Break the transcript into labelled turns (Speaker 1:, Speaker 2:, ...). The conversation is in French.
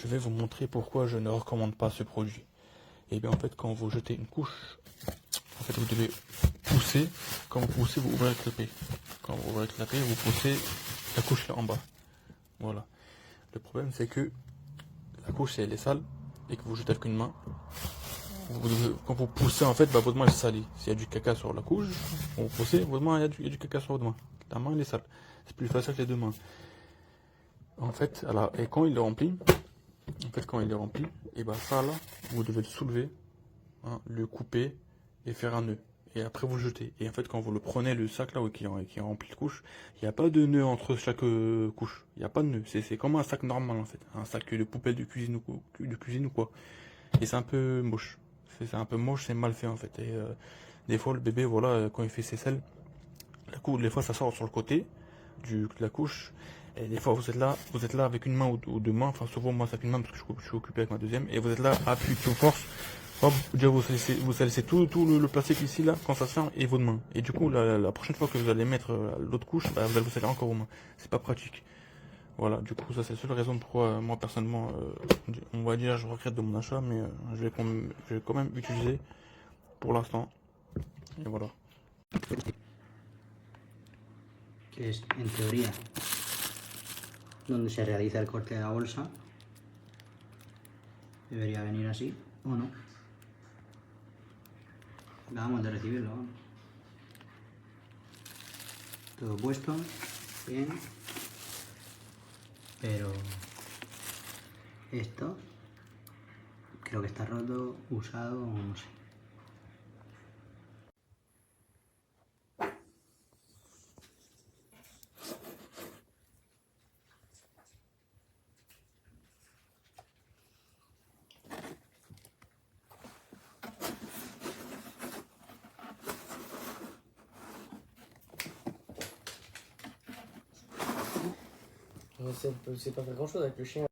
Speaker 1: je vais vous montrer pourquoi je ne recommande pas ce produit. Et bien en fait, quand vous jetez une couche, en fait vous devez pousser. Quand vous poussez, vous ouvrez le clapet. Quand vous ouvrez le clapet, vous poussez la couche là en bas. Voilà. Le problème c'est que la couche si elle est sale et que vous jetez avec une main, quand vous poussez en fait, bah, votre main est salie. S'il y a du caca sur la couche, quand vous poussez, votre main, il y a du caca sur votre main. La main elle est sale. C'est plus facile que les deux mains. En fait, alors, et quand il est rempli, et bah ça là, vous devez le soulever, hein, le couper et faire un nœud. Et après vous le jetez. Et en fait, quand vous le prenez, le sac là qui est rempli de couches, il n'y a pas de nœud entre chaque couche. Il n'y a pas de nœud. C'est comme un sac normal en fait. Un sac de poubelle de cuisine ou quoi. Et c'est un peu moche. C'est un peu moche, c'est mal fait en fait. Et des fois, le bébé, voilà, quand il fait ses selles, des fois ça sort sur le côté de la couche. Et des fois vous êtes là avec une main ou deux mains, enfin souvent moi ça fait une main parce que je suis occupé avec ma deuxième, et vous êtes là à appuyer tout force, hop, déjà vous laissez tout le plastique ici là, quand ça se ferme, et votre main. Et du coup la prochaine fois que vous allez mettre l'autre couche, bah, vous allez vous serrer encore aux mains. C'est pas pratique. Voilà, du coup ça c'est la seule raison pourquoi moi personnellement, on va dire je regrette de mon achat, mais je vais quand même utiliser pour l'instant. Et voilà.
Speaker 2: Que es en teoría donde se realiza el corte de la bolsa. Debería venir así, o no. Acabamos de recibirlo, ¿no? Todo puesto, bien. Pero esto creo que está roto, usado o no sé.
Speaker 3: C'est pas faire grand chose avec le chien.